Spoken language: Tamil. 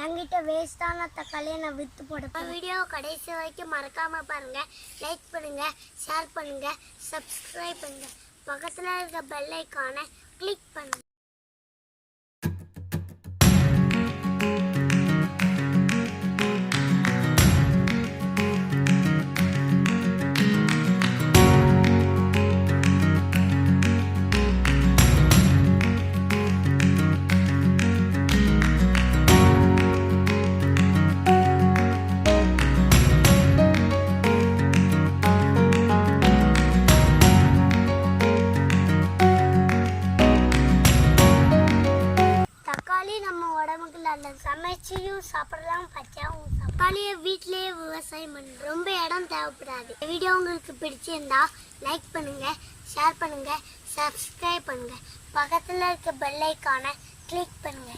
என்கிட்ட வேஸ்டான தக்காளியை நான் விற்று போடுறேன். வீடியோ கடைசி வரைக்கும் மறக்காமல் பாருங்கள். லைக் பண்ணுங்கள், ஷேர் பண்ணுங்கள், சப்ஸ்கிரைப் பண்ணுங்கள். பக்கத்தில் இருக்க பெல் ஐகானை கிளிக் பண்ணுங்கள். நம்ம உடம்புக்கு நல்லது. சமைச்சியும் சாப்பிடலாம், பச்சாவும். தக்காளியை வீட்டிலேயே விவசாயம் பண்ண ரொம்ப இடம் தேவைப்படாது. வீடியோ உங்களுக்கு பிடிச்சிருந்தா லைக் பண்ணுங்க, ஷேர் பண்ணுங்க, சப்ஸ்கிரைப் பண்ணுங்க. பக்கத்தில் இருக்க பெல் ஐகானை கிளிக் பண்ணுங்க.